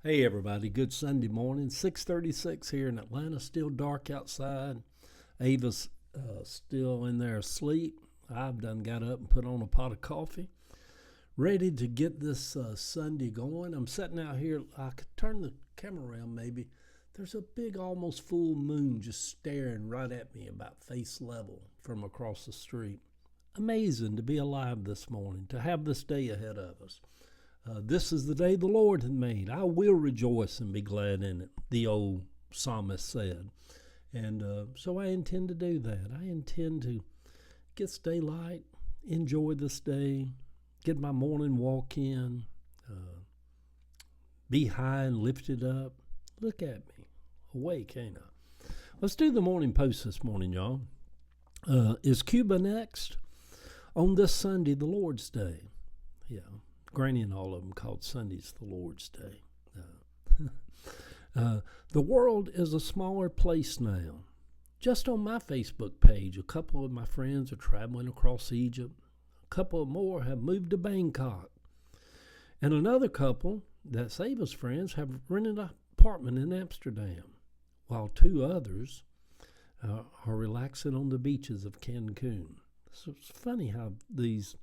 Hey everybody, good Sunday morning. 6:36 here in Atlanta. Still dark outside. Ava's still in there asleep. I've done got up and put on a pot of coffee, ready to get this Sunday going. I'm sitting out here. I could turn the camera around maybe. There's a big, almost full moon just staring right at me about face level from across the street. Amazing to be alive this morning, to have this day ahead of us. This is the day the Lord hath made. I will rejoice and be glad in it, the old psalmist said. And so I intend to do that. I intend to get daylight, enjoy this day, get my morning walk in, be high and lifted up. Look at me, awake, ain't I? Let's do the morning post this morning, y'all. Is Cuba next? On this Sunday, the Lord's Day. Yeah. Granny and all of them called Sundays the Lord's Day. The world is a smaller place now. Just on my Facebook page, a couple of my friends are traveling across Egypt. A couple more have moved to Bangkok. And another couple, that's Ava's friends, have rented an apartment in Amsterdam, while two others are relaxing on the beaches of Cancun. So it's funny how these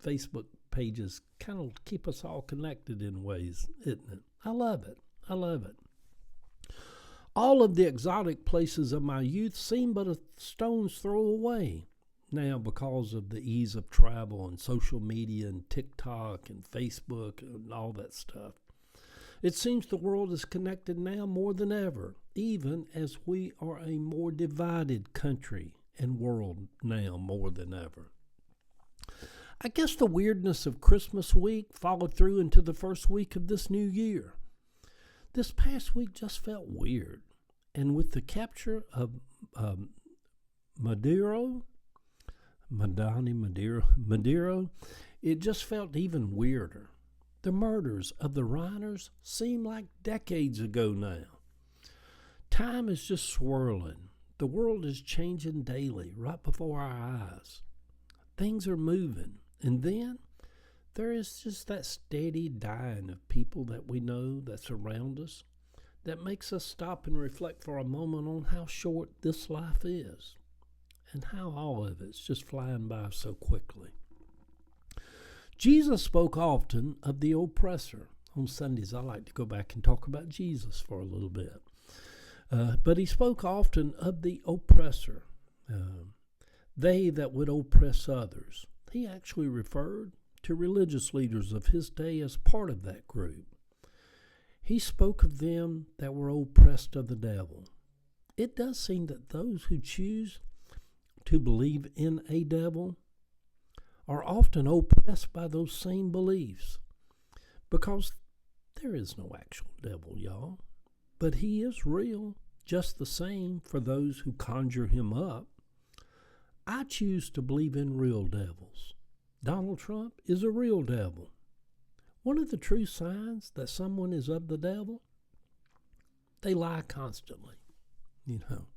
Facebook pages kind of keep us all connected in ways, isn't it? I love it. I love it. All of the exotic places of my youth seem but a stone's throw away now because of the ease of travel and social media and TikTok and Facebook and all that stuff. It seems the world is connected now more than ever, even as we are a more divided country and world now more than ever. I guess the weirdness of Christmas week followed through into the first week of this new year. This past week just felt weird. And with the capture of Maduro, it just felt even weirder. The murders of the Reiners seem like decades ago now. Time is just swirling. The world is changing daily, right before our eyes. Things are moving. And then there is just that steady dying of people that we know that's around us that makes us stop and reflect for a moment on how short this life is and how all of it's just flying by so quickly. Jesus spoke often of the oppressor. On Sundays, I like to go back and talk about Jesus for a little bit. But he spoke often of the oppressor, they that would oppress others. He actually referred to religious leaders of his day as part of that group. He spoke of them that were oppressed of the devil. It does seem that those who choose to believe in a devil are often oppressed by those same beliefs, because there is no actual devil, y'all. But he is real, just the same for those who conjure him up. I choose to believe in real devils. Donald Trump is a real devil. One of the true signs that someone is of the devil, they lie constantly. You know,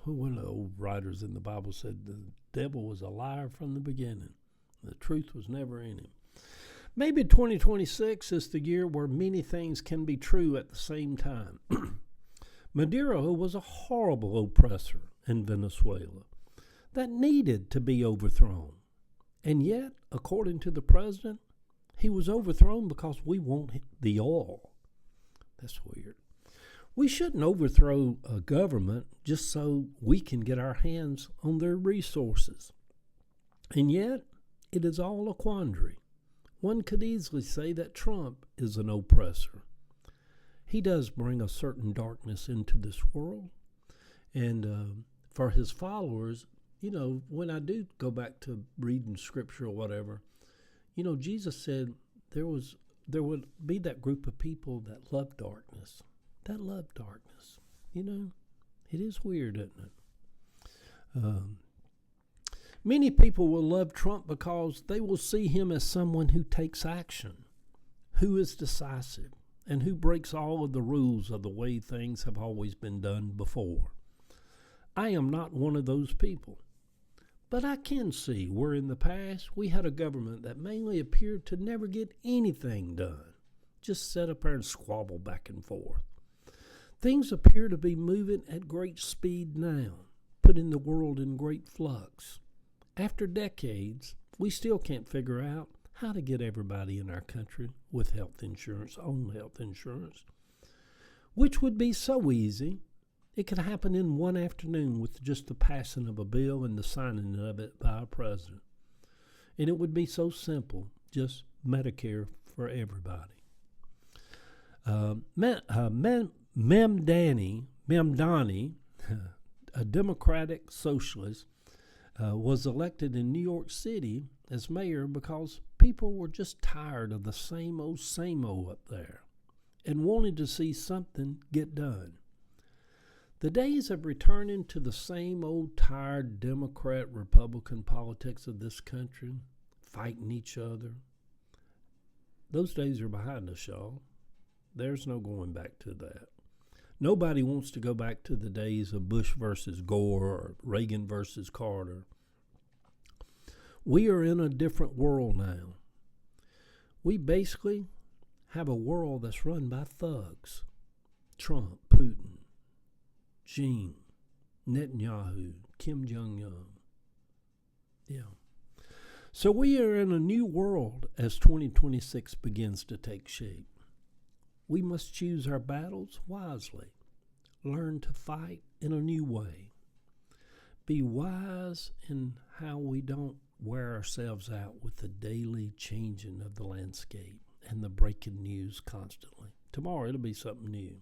one of the old writers in the Bible said the devil was a liar from the beginning. The truth was never in him. Maybe 2026 is the year where many things can be true at the same time. Maduro was a horrible oppressor in Venezuela that needed to be overthrown. And yet, according to the president, he was overthrown because we want the oil. That's weird. We shouldn't overthrow a government just so we can get our hands on their resources. And yet, it is all a quandary. One could easily say that Trump is an oppressor. He does bring a certain darkness into this world. And for his followers, you know, when I do go back to reading scripture or whatever, you know, Jesus said there would be that group of people that love darkness. You know, it is weird, isn't it? Many people will love Trump because they will see him as someone who takes action, who is decisive, and who breaks all of the rules of the way things have always been done before. I am not one of those people. But I can see where in the past we had a government that mainly appeared to never get anything done, just sit up there and squabble back and forth. Things appear to be moving at great speed now, putting the world in great flux. After decades, we still can't figure out how to get everybody in our country with health insurance, on health insurance, which would be so easy. It could happen in one afternoon with just the passing of a bill and the signing of it by a president. And it would be so simple, just Medicare for everybody. Mamdani, a Democratic socialist, was elected in New York City as mayor because people were just tired of the same old up there and wanted to see something get done. The days of returning to the same old tired Democrat-Republican politics of this country, fighting each other, those days are behind us, y'all. There's no going back to that. Nobody wants to go back to the days of Bush versus Gore or Reagan versus Carter. We are in a different world now. We basically have a world that's run by thugs. Trump, Putin, Xi, Netanyahu, Kim Jong-un. Yeah. So we are in a new world as 2026 begins to take shape. We must choose our battles wisely, learn to fight in a new way, be wise in how we don't wear ourselves out with the daily changing of the landscape and the breaking news constantly. Tomorrow it'll be something new.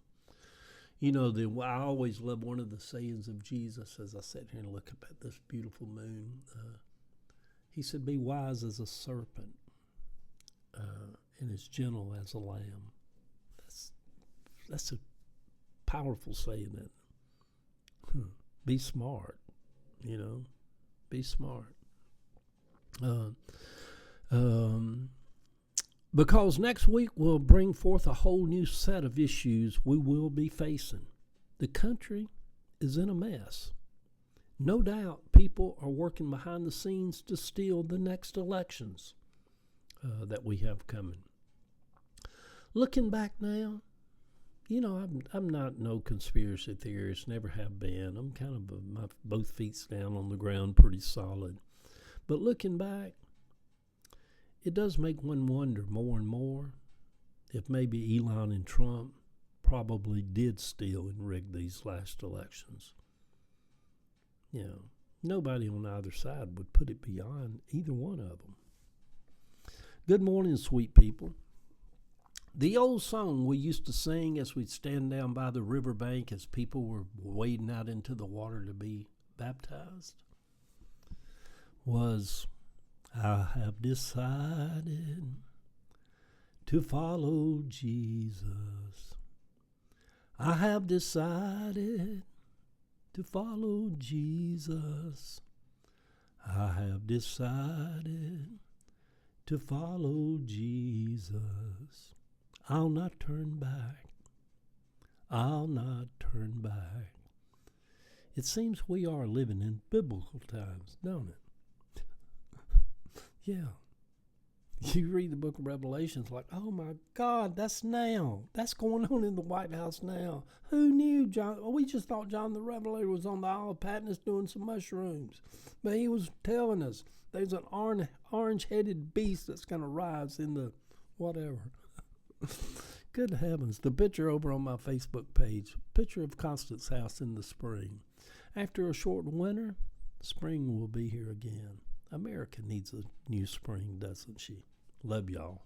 You know, I always love one of the sayings of Jesus as I sit here and look up at this beautiful moon. He said, be wise as a serpent and as gentle as a lamb. That's a powerful saying. That be smart, be smart. Because next week will bring forth a whole new set of issues we will be facing. The country is in a mess. No doubt people are working behind the scenes to steal the next elections that we have coming. Looking back now, I'm not no conspiracy theorist, never have been. I'm kind of my both feet down on the ground, pretty solid. But looking back, it does make one wonder more and more if maybe Elon and Trump probably did steal and rig these last elections. Nobody on either side would put it beyond either one of them. Good morning, sweet people. The old song we used to sing as we'd stand down by the riverbank as people were wading out into the water to be baptized was, I have decided to follow Jesus. I have decided to follow Jesus. I have decided to follow Jesus. I'll not turn back. I'll not turn back. It seems we are living in biblical times, don't it? Yeah. You read the book of Revelation, it's like, oh my God, that's now. That's going on in the White House now. Who knew John? Well, we just thought John the Revelator was on the Isle of Patmos doing some mushrooms. But he was telling us there's an orange-headed beast that's going to rise in the whatever. Good heavens. The picture over on my Facebook page, picture of Constance's house in the spring. After a short winter, spring will be here again. America needs a new spring, doesn't she? Love y'all.